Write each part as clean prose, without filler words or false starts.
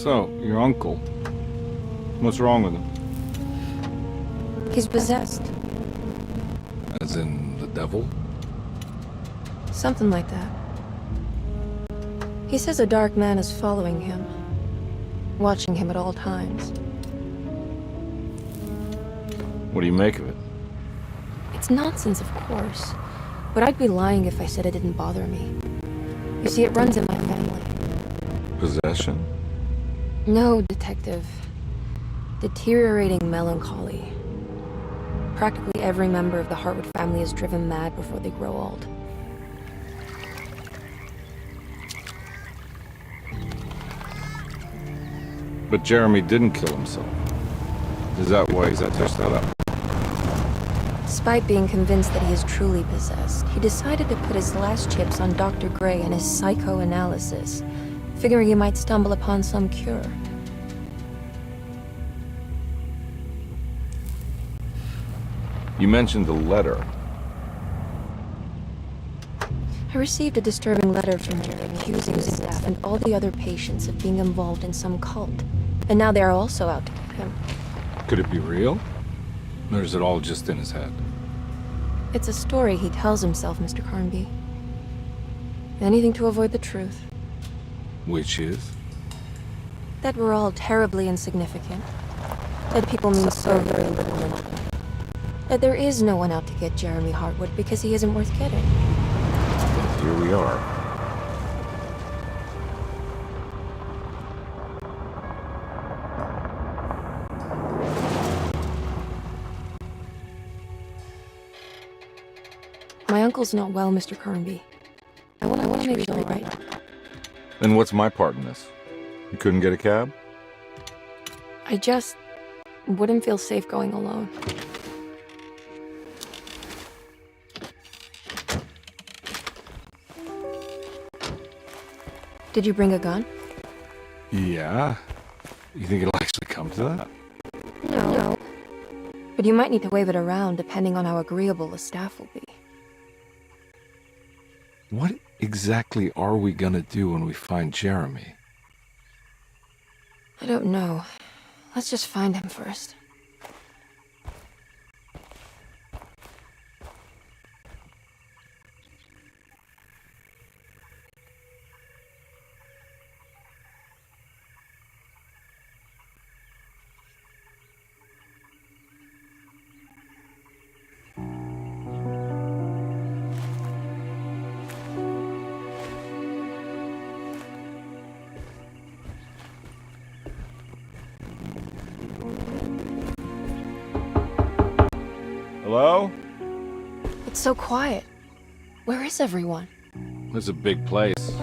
So, your uncle. What's wrong with him? He's possessed. As in the devil? Something like that. He says a dark man is following him, watching him at all times. What do you make of it? It's nonsense, of course. But I'd be lying if I said it didn't bother me. You see, it runs in my family. Possession? No, Detective. Deteriorating melancholy. Practically every member of the Hartwood family is driven mad before they grow old. But Jeremy didn't kill himself. Is that why he's touched that up? Despite being convinced that he is truly possessed, he decided to put his last chips on Dr. Gray and his psychoanalysis, figuring he might stumble upon some cure. You mentioned the letter. I received a disturbing letter from Jerry accusing his staff and all the other patients of being involved in some cult. And now they are also out to get him. Could it be real? Or is it all just in his head? It's a story he tells himself, Mr. Carnby. Anything to avoid the truth. Which is? That we're all terribly insignificant. That people mean so very little to nothing. That there is no one out to get Jeremy Hartwood because he isn't worth getting. And here we are. My uncle's not well, Mr. Carnby. I want to make sure he's right. Then what's my part in this? You couldn't get a cab? I just wouldn't feel safe going alone. Did you bring a gun? Yeah. You think it'll actually come to that? No. But you might need to wave it around depending on how agreeable the staff will be. What exactly are we gonna do when we find Jeremy? I don't know. Let's just find him first. Hello? It's so quiet. Where is everyone? This is a big place.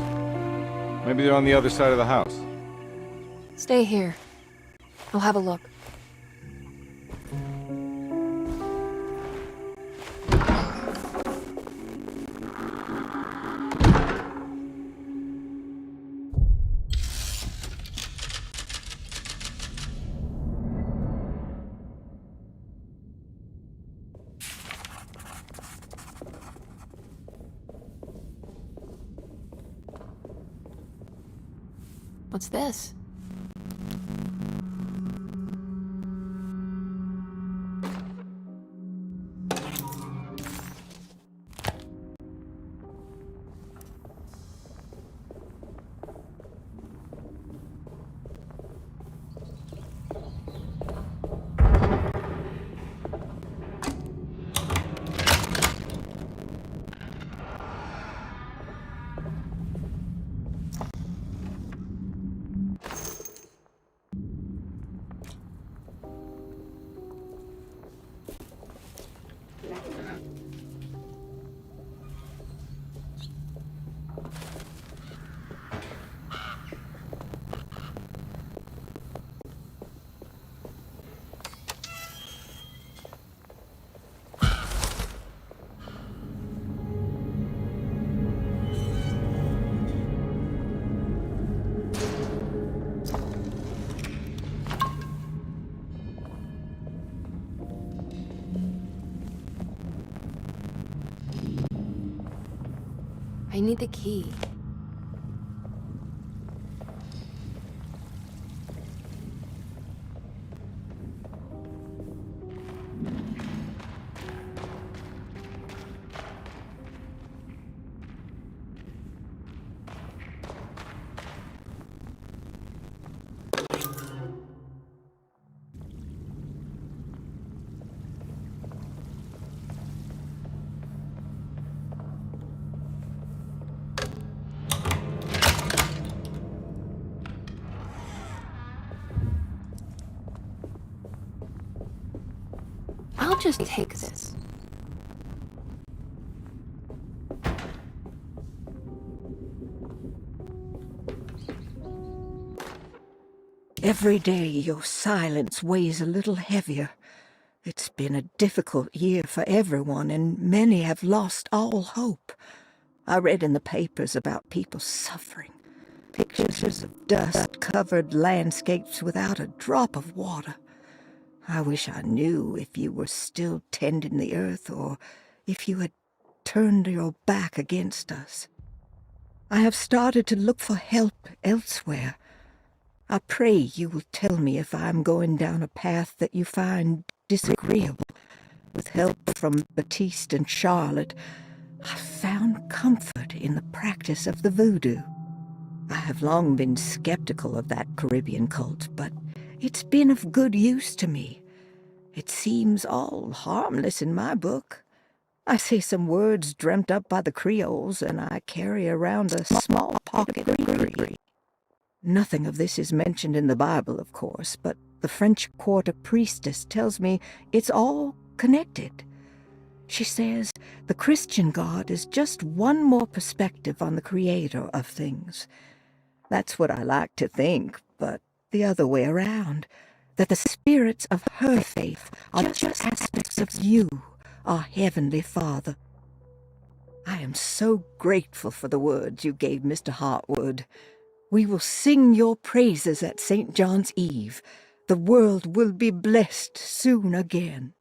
Maybe they're on the other side of the house. Stay here. I'll have a look. What's this? I need the key. I'll just take this. Every day your silence weighs a little heavier. It's been a difficult year for everyone, and many have lost all hope. I read in the papers about people suffering. Pictures of dust-covered landscapes without a drop of water. I wish I knew if you were still tending the earth or if you had turned your back against us. I have started to look for help elsewhere. I pray you will tell me if I am going down a path that you find disagreeable. With help from Baptiste and Charlotte, I found comfort in the practice of the voodoo. I have long been skeptical of that Caribbean cult, but it's been of good use to me. It seems all harmless in my book. I say some words dreamt up by the Creoles, and I carry around a small pocket of gree. Nothing of this is mentioned in the Bible, of course, but the French Quarter priestess tells me it's all connected. She says the Christian God is just one more perspective on the creator of things. That's what I like to think, but the other way around, that the spirits of her faith are just aspects of you, our Heavenly Father. I am so grateful for the words you gave Mr. Hartwood. We will sing your praises at St. John's Eve. The world will be blessed soon again.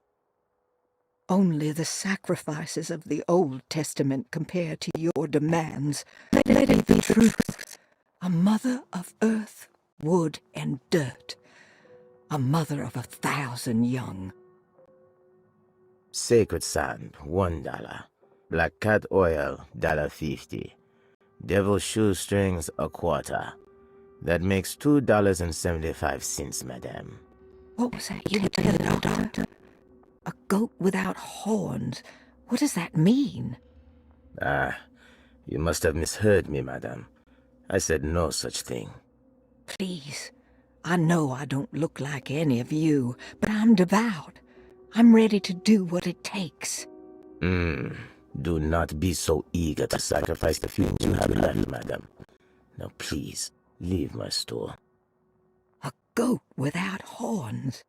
Only the sacrifices of the Old Testament compare to your demands. Let it be the truth. A mother of earth, wood, and dirt. A mother of 1,000 young. Sacred sand, $1. Black cat oil, $1.50. Devil shoestrings, $0.25. That makes $2.75, madame. What was that you were telling the doctor? A goat without horns. What does that mean? You must have misheard me, madame. I said no such thing. Please, I know I don't look like any of you, but I'm devout. I'm ready to do what it takes. Do not be so eager to sacrifice the few you have left, madam. Now please, leave my store. A goat without horns.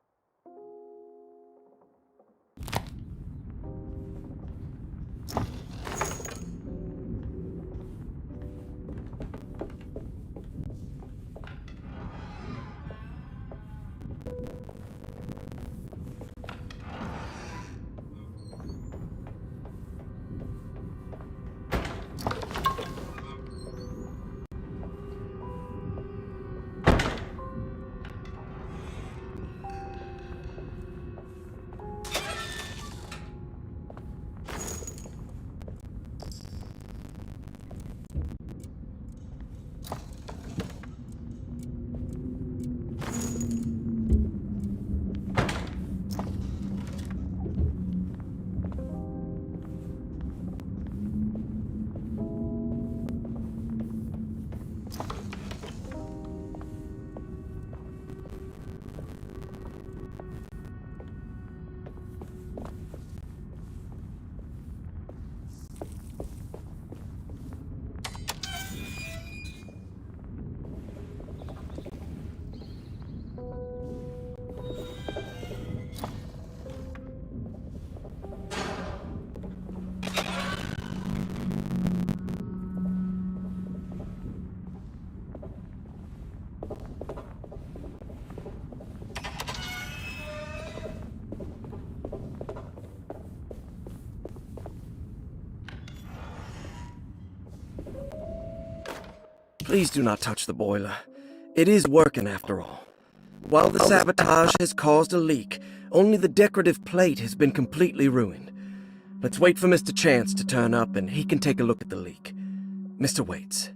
Please do not touch the boiler. It is working after all. While the sabotage has caused a leak, only the decorative plate has been completely ruined. Let's wait for Mr. Chance to turn up and he can take a look at the leak. Mr. Waits.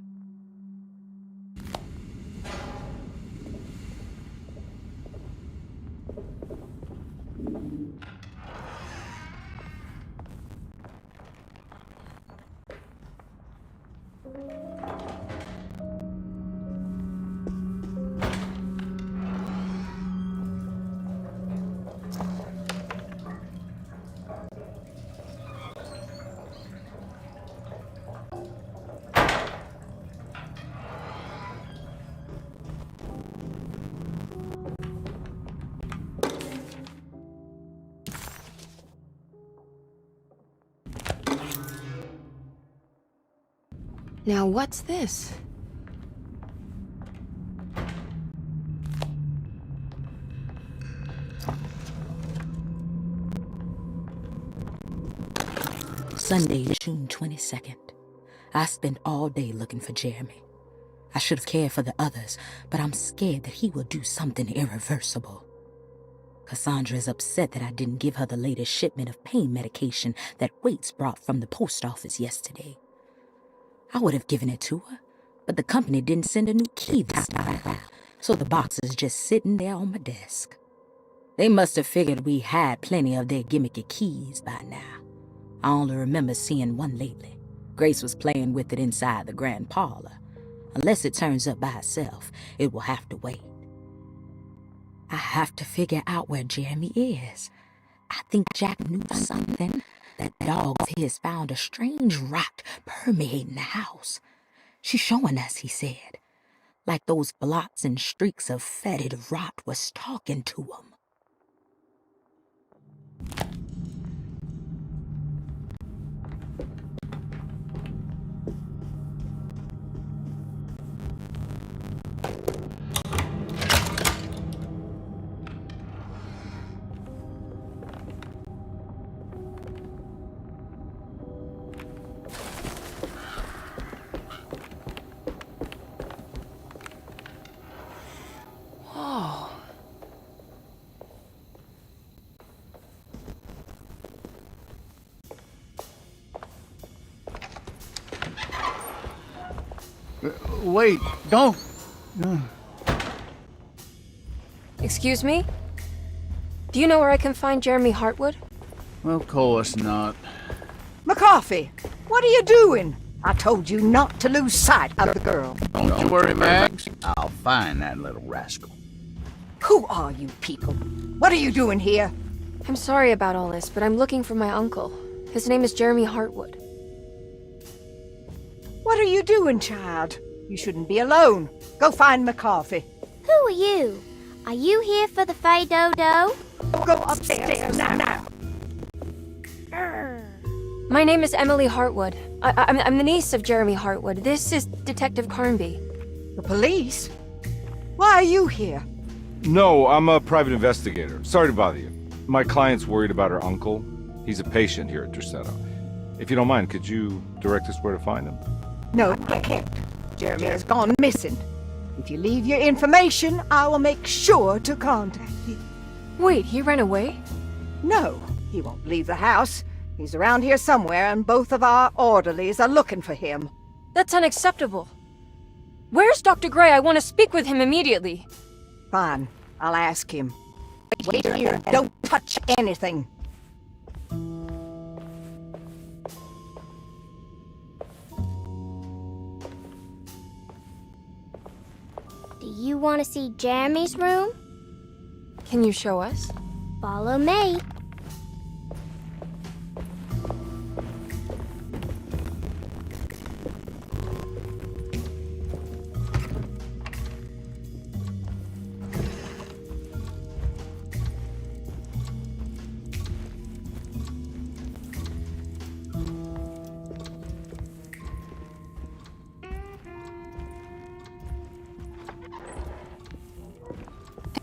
Now what's this? Sunday, June 22nd. I spent all day looking for Jeremy. I should have cared for the others, but I'm scared that he will do something irreversible. Cassandra is upset that I didn't give her the latest shipment of pain medication that Waits brought from the post office yesterday. I would have given it to her, but the company didn't send a new key this time, so the box is just sitting there on my desk. They must have figured we had plenty of their gimmicky keys by now. I only remember seeing one lately. Grace was playing with it inside the grand parlor. Unless it turns up by itself, it will have to wait. I have to figure out where Jeremy is. I think Jack knew something. That dog of his found a strange rot permeating the house. She's showing us, he said. Like those blots and streaks of fetid rot was talking to him. Wait, don't. Excuse me? Do you know where I can find Jeremy Hartwood? Of course not. McCarthy, what are you doing? I told you not to lose sight of the girl. Don't you worry, Max. I'll find that little rascal. Who are you people? What are you doing here? I'm sorry about all this, but I'm looking for my uncle. His name is Jeremy Hartwood. What are you doing, child? You shouldn't be alone. Go find McCarthy. Who are you? Are you here for the Fay Dodo? Go upstairs now. My name is Emily Hartwood. I'm the niece of Jeremy Hartwood. This is Detective Carnby. The police? Why are you here? No, I'm a private investigator. Sorry to bother you. My client's worried about her uncle. He's a patient here at Derceto. If you don't mind, could you direct us where to find him? No, I can't. Jeremy has gone missing. If you leave your information, I will make sure to contact you. Wait, he ran away? No, he won't leave the house. He's around here somewhere, and both of our orderlies are looking for him. That's unacceptable. Where's Dr. Gray? I want to speak with him immediately. Fine, I'll ask him. Wait here. Don't touch anything. Do you want to see Jeremy's room? Can you show us? Follow me.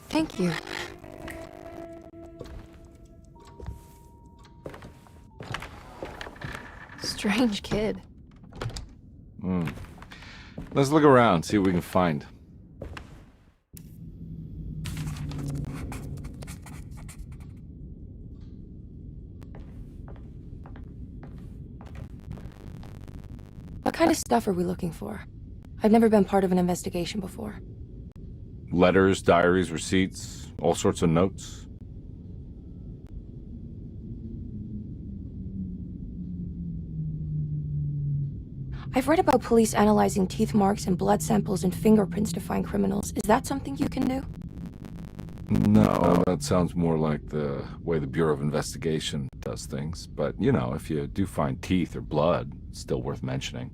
Thank you. Strange kid. Let's look around, see what we can find. What kind of stuff are we looking for? I've never been part of an investigation before. Letters, diaries, receipts, all sorts of notes. I've read about police analyzing teeth marks and blood samples and fingerprints to find criminals. Is that something you can do? No, that sounds more like the way the Bureau of Investigation does things. But, you know, if you do find teeth or blood, it's still worth mentioning.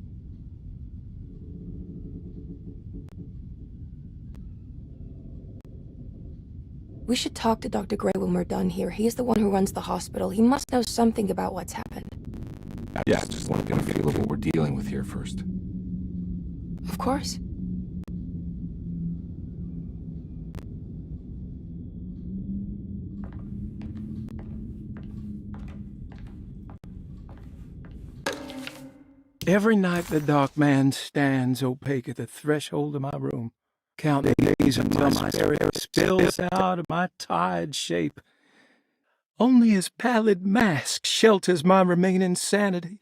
We should talk to Dr. Gray when we're done here. He's the one who runs the hospital. He must know something about what's happened. Yeah, just want to get a feel of what we're dealing with here first. Of course. Every night the dark man stands opaque at the threshold of my room, counting days until my spirit spills out of my tired shape. Only his pallid mask shelters my remaining sanity.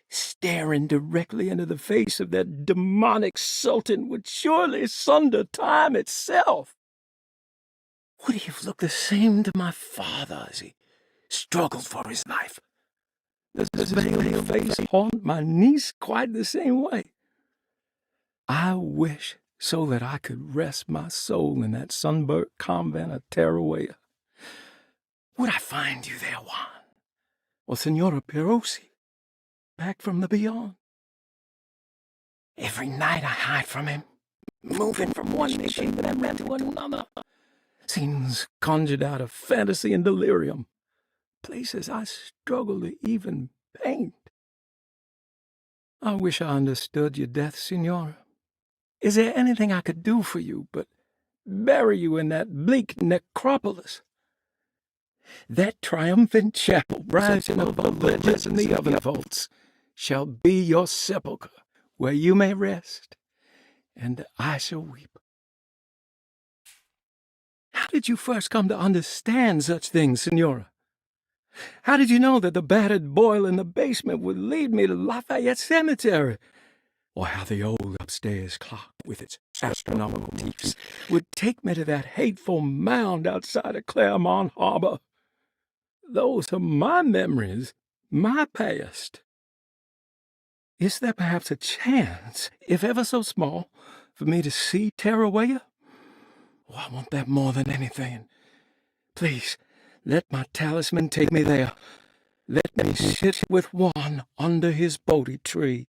Staring directly into the face of that demonic sultan would surely sunder time itself. Would he have looked the same to my father as he struggled for his life? Does his veiled face haunt my niece quite the same way? I wish so that I could rest my soul in that sunburnt convent of Tarawea. Would I find you there, Juan? Or Senora Perosi, back from the beyond? Every night I hide from him, moving from one shape and then to another. Scenes conjured out of fantasy and delirium. Places I struggle to even paint. I wish I understood your death, Senora. Is there anything I could do for you but bury you in that bleak necropolis? That triumphant chapel rising above the ledges and the oven vaults shall be your sepulchre, where you may rest, and I shall weep. How did you first come to understand such things, Senora? How did you know that the battered boil in the basement would lead me to Lafayette Cemetery? Or how the old upstairs clock, with its astronomical teeth, would take me to that hateful mound outside of Claremont Harbor? Those are my memories, my past. Is there perhaps a chance, if ever so small, for me to see Tarawea? Oh, I want that more than anything. Please, let my talisman take me there. Let me sit with Juan under his Bodhi tree.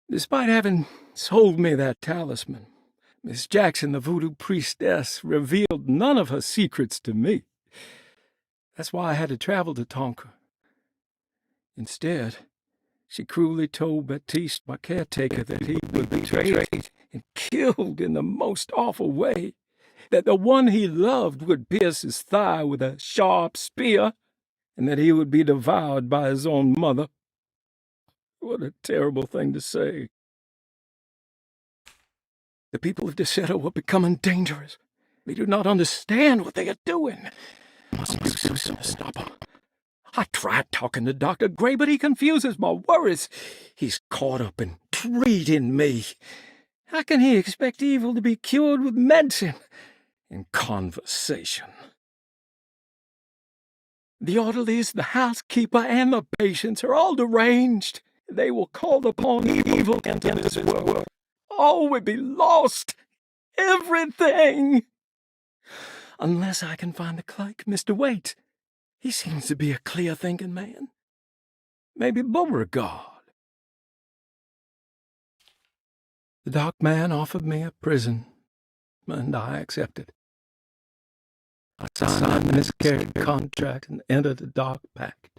Despite having sold me that talisman, Miss Jackson, the voodoo priestess, revealed none of her secrets to me. That's why I had to travel to Tonka. Instead, she cruelly told Baptiste, my caretaker, that he would be betrayed and killed in the most awful way, that the one he loved would pierce his thigh with a sharp spear, and that he would be devoured by his own mother. What a terrible thing to say. The people of Derceto are becoming dangerous. They do not understand what they are doing. Must do something to stop them. I tried talking to Dr. Gray, but he confuses my worries. He's caught up in treating me. How can he expect evil to be cured with medicine and conversation? The orderlies, the housekeeper, and the patients are all deranged. They will call upon evil into this world. All would be lost. Everything. Unless I can find the clerk, Mr. Waite. He seems to be a clear-thinking man. Maybe Beauregard. The dark man offered me a prison, and I accepted. I signed the miscarried contract and entered the dark pact.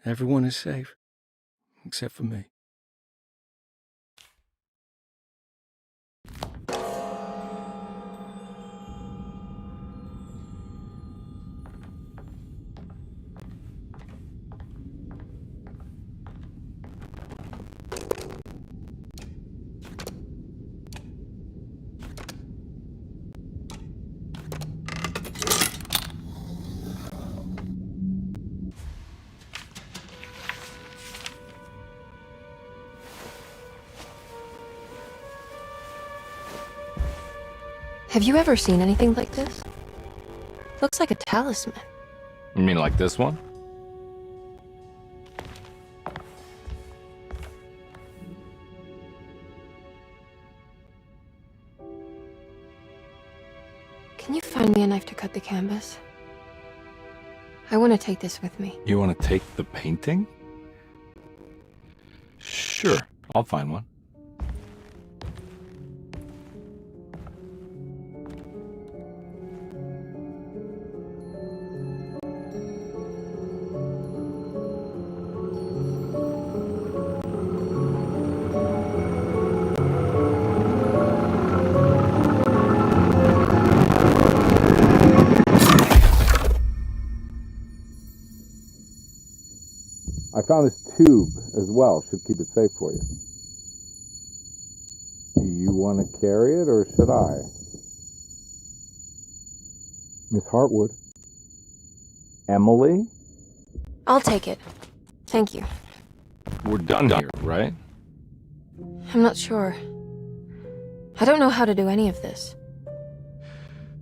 Everyone is safe, except for me. Have you ever seen anything like this? Looks like a talisman. You mean like this one? Can you find me a knife to cut the canvas? I want to take this with me. You want to take the painting? Sure, I'll find one. found this tube as well. Should keep it safe for you. Do you want to carry it, or should I? Miss Hartwood? Emily? I'll take it. Thank you. We're done here, right? I'm not sure. I don't know how to do any of this.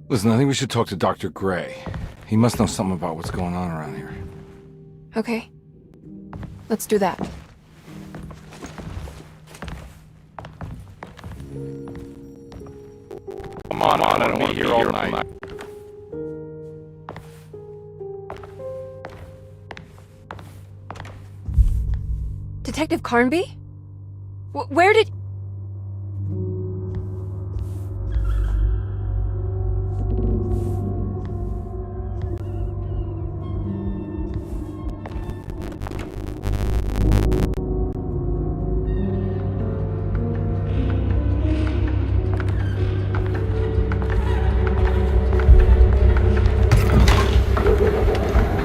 Listen, I think we should talk to Dr. Gray. He must know something about what's going on around here. Okay. Let's do that. Come on, I don't want to be here all night. Detective Carnby? Where did...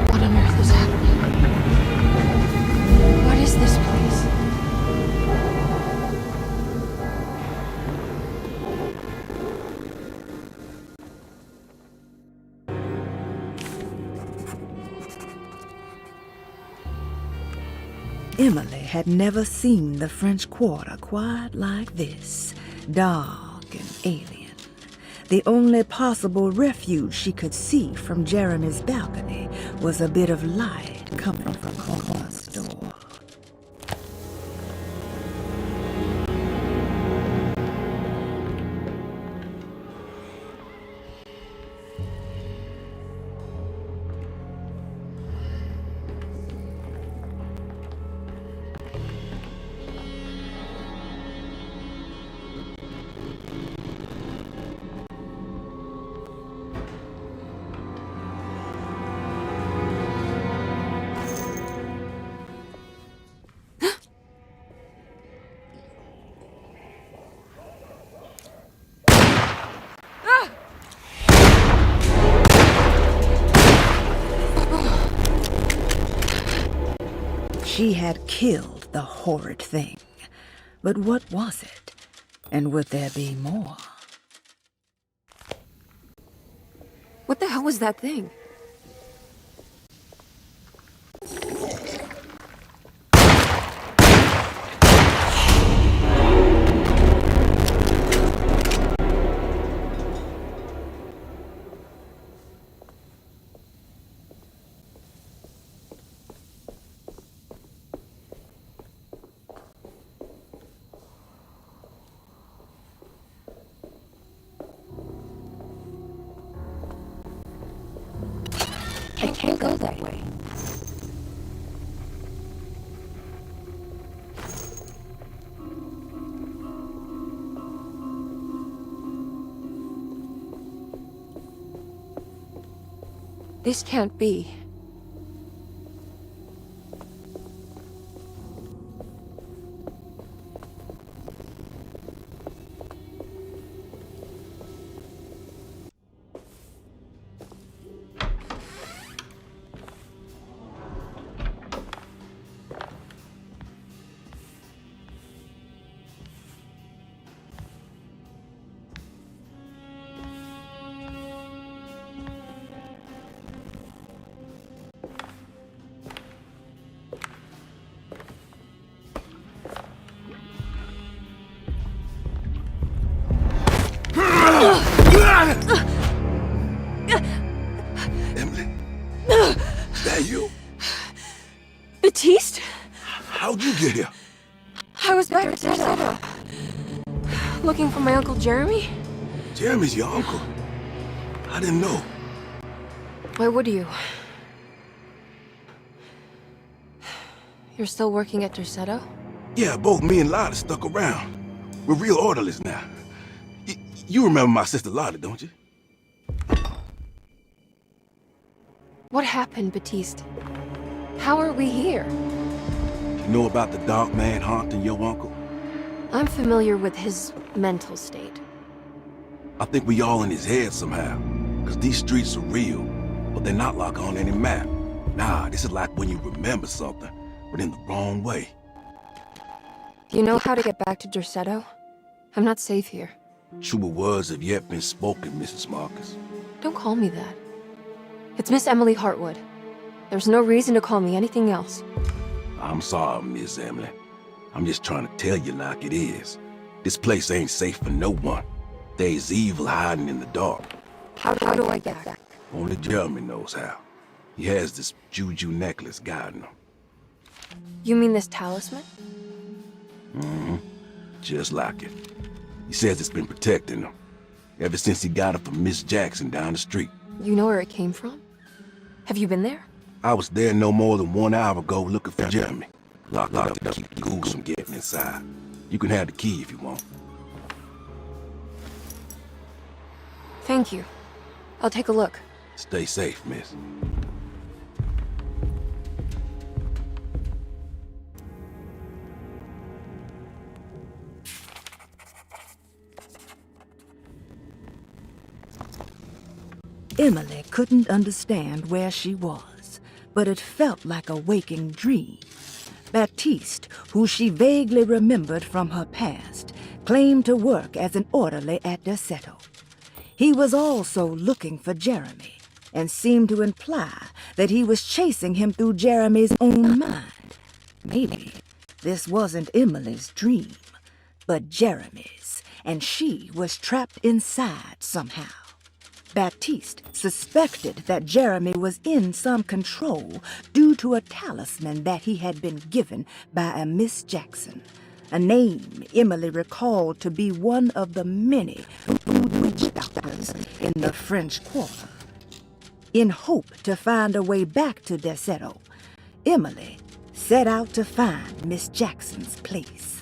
What on earth is happening? What is this place? Emily had never seen the French Quarter quite like this, dark and alien. The only possible refuge she could see from Jeremy's balcony was a bit of light coming from Cora's door. She had killed the horrid thing. But what was it? And would there be more? What the hell was that thing? I can't go that way. This can't be. Emily? Is that you? Batiste? How'd you get here? I was back at Derceto. Looking for my Uncle Jeremy? Jeremy's your uncle. I didn't know. Why would you? You're still working at Derceto? Yeah, both me and Lotta stuck around. We're real orderlies now. You remember my sister Lotta, don't you? What happened, Batiste? How are we here? You know about the dark man haunting your uncle? I'm familiar with his mental state. I think we all in his head somehow. Cause these streets are real, but they're not like on any map. Nah, this is like when you remember something. but in the wrong way. Do you know how to get back to Derceto? I'm not safe here. Truer words have yet been spoken, Mrs. Marcus. Don't call me that. It's Miss Emily Hartwood. There's no reason to call me anything else. I'm sorry, Miss Emily. I'm just trying to tell you like it is. This place ain't safe for no one. There's evil hiding in the dark. How do I get back? Only Jeremy knows how. He has this juju necklace guiding him. You mean this talisman? Mm-hmm. Just like it. He says it's been protecting him ever since he got it from Miss Jackson down the street. You know where it came from? Have you been there? I was there no more than 1 hour ago looking for Jeremy. Locked up to keep the ghouls from getting inside. You can have the key if you want. Thank you. I'll take a look. Stay safe, miss. Emily couldn't understand where she was, but it felt like a waking dream. Baptiste, who she vaguely remembered from her past, claimed to work as an orderly at Derceto. He was also looking for Jeremy, and seemed to imply that he was chasing him through Jeremy's own mind. Maybe this wasn't Emily's dream, but Jeremy's, and she was trapped inside somehow. Baptiste suspected that Jeremy was in some control due to a talisman that he had been given by a Miss Jackson, a name Emily recalled to be one of the many voodoo witch doctors in the French Quarter. In hope to find a way back to Derceto, Emily set out to find Miss Jackson's place.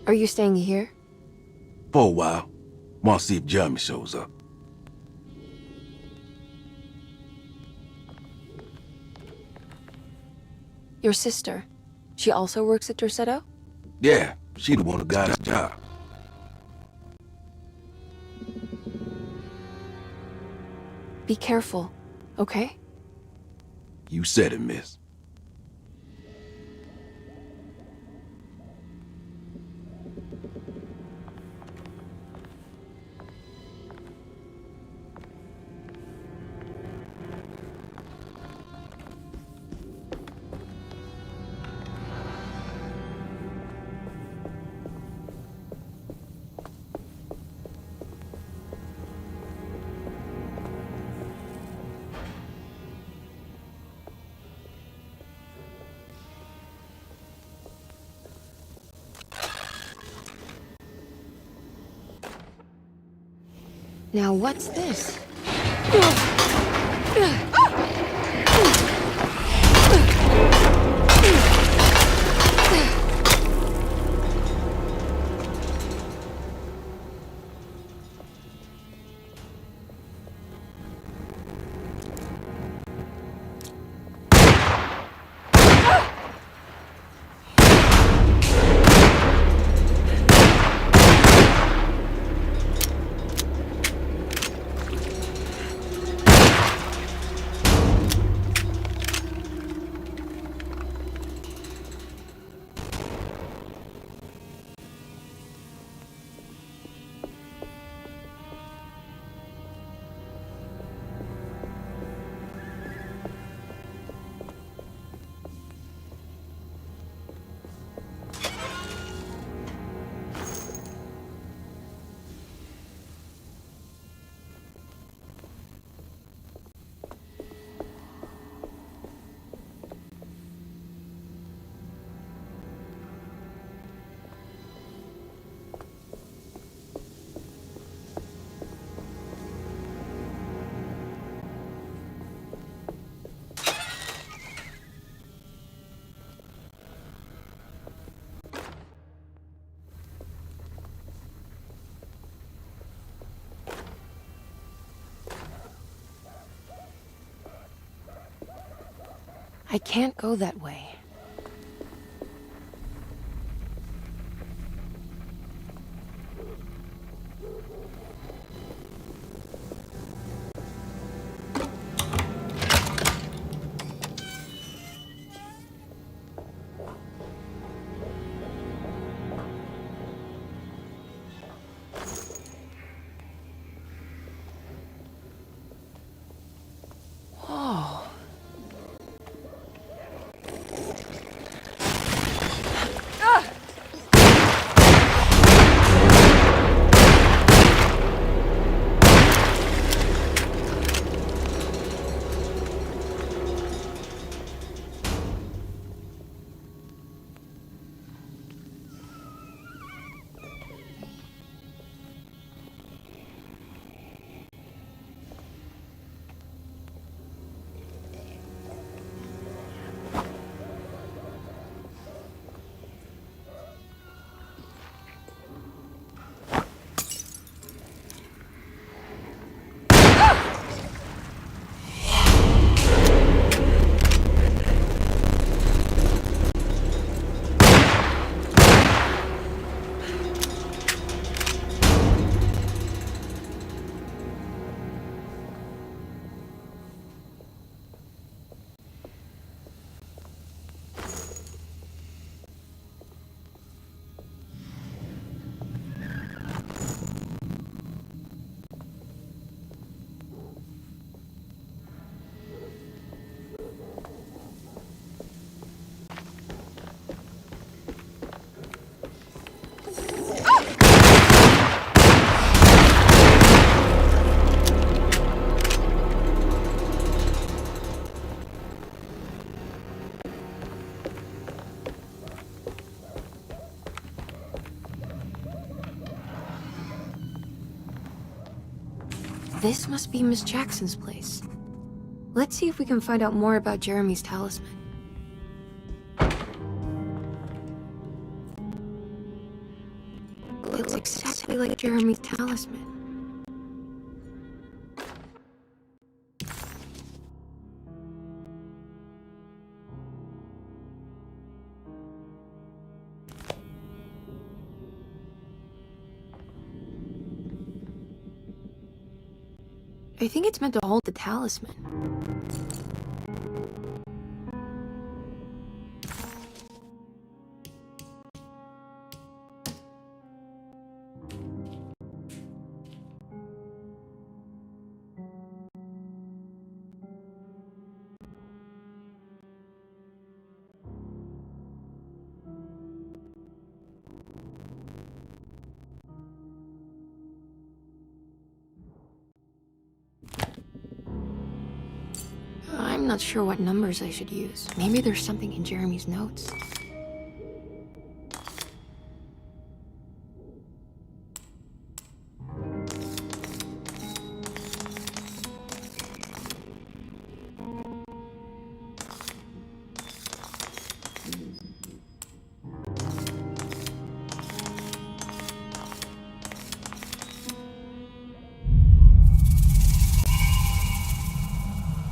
Are you staying here? For a while. Want to see if Jeremy shows up. Your sister. She also works at Derceto? Yeah, she the one who got his job. Be careful, okay? You said it, miss. Now what's this? I can't go that way. This must be Miss Jackson's place. Let's see if we can find out more about Jeremy's talisman. It looks exactly like Jeremy's talisman. I think it's meant to hold the talisman. I'm not sure what numbers I should use. Maybe there's something in Jeremy's notes.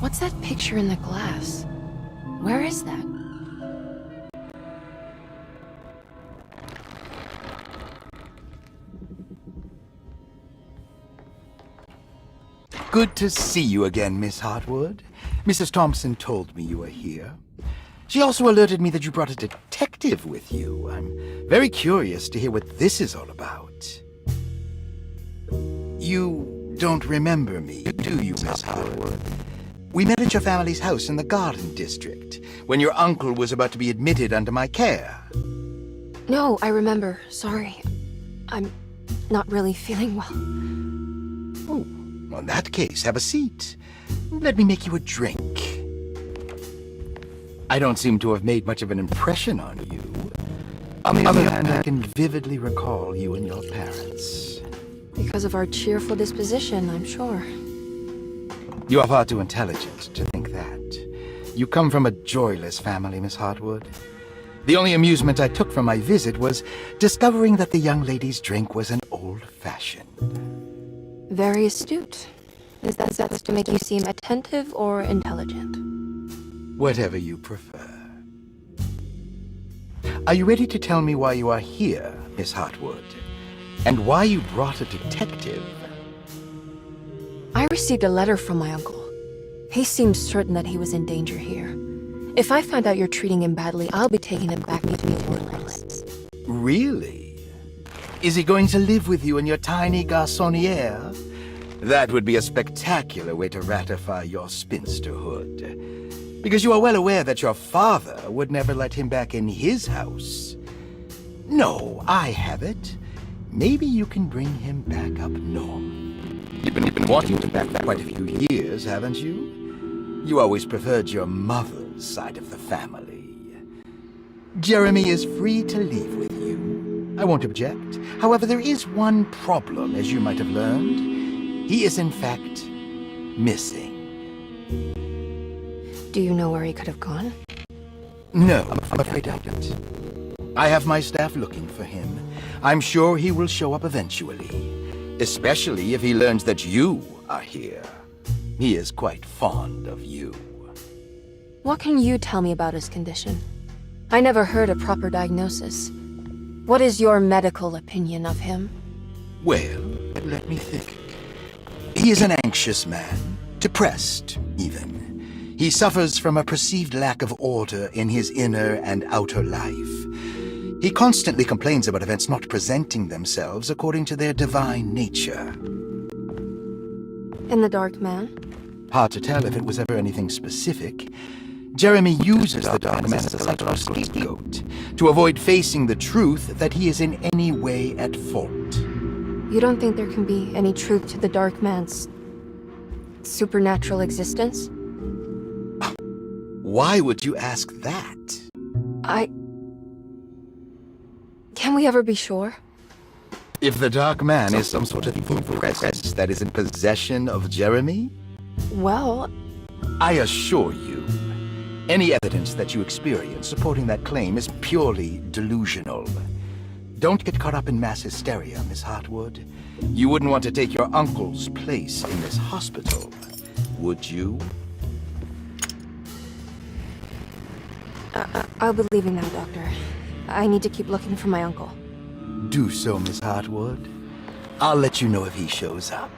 What's that picture in the glass? Where is that? Good to see you again, Miss Hartwood. Mrs. Thompson told me you were here. She also alerted me that you brought a detective with you. I'm very curious to hear what this is all about. You don't remember me, do you, Miss Hartwood? We met at your family's house in the Garden District, when your uncle was about to be admitted under my care. No, I remember. Sorry. I'm not really feeling well. Oh, well, in that case, have a seat. Let me make you a drink. I don't seem to have made much of an impression on you. On the other hand, I can vividly recall you and your parents. Because of our cheerful disposition, I'm sure. You are far too intelligent to think that. You come from a joyless family, Miss Hartwood. The only amusement I took from my visit was discovering that the young lady's drink was an old-fashioned. Very astute. Is that supposed to make you seem attentive or intelligent? Whatever you prefer. Are you ready to tell me why you are here, Miss Hartwood? And why you brought a detective? I received a letter from my uncle. He seemed certain that he was in danger here. If I find out you're treating him badly, I'll be taking him back to New Orleans. Really? Is he going to live with you in your tiny garçonniere? That would be a spectacular way to ratify your spinsterhood. Because you are well aware that your father would never let him back in his house. No, I have it. Maybe you can bring him back up north. You've been wanting him back for quite a few years, haven't you? You always preferred your mother's side of the family. Jeremy is free to leave with you. I won't object. However, there is one problem, as you might have learned. He is, in fact, missing. Do you know where he could have gone? No, I'm afraid I don't. I have my staff looking for him. I'm sure he will show up eventually. Especially if he learns that you are here. He is quite fond of you. What can you tell me about his condition? I never heard a proper diagnosis. What is your medical opinion of him? Well, let me think. He is an anxious man, depressed, even. He suffers from a perceived lack of order in his inner and outer life. He constantly complains about events not presenting themselves according to their divine nature. And the Dark Man? Hard to tell if it was ever anything specific. Jeremy uses the Dark Man as a psychological scapegoat to avoid facing the truth that he is in any way at fault. You don't think there can be any truth to the Dark Man's supernatural existence? Why would you ask that? Can we ever be sure? If the Dark Man is some sort of evil presence that is in possession of Jeremy? Well, I assure you, any evidence that you experience supporting that claim is purely delusional. Don't get caught up in mass hysteria, Miss Hartwood. You wouldn't want to take your uncle's place in this hospital, would you? I'll be leaving now, Doctor. I need to keep looking for my uncle. Do so, Miss Hartwood. I'll let you know if he shows up.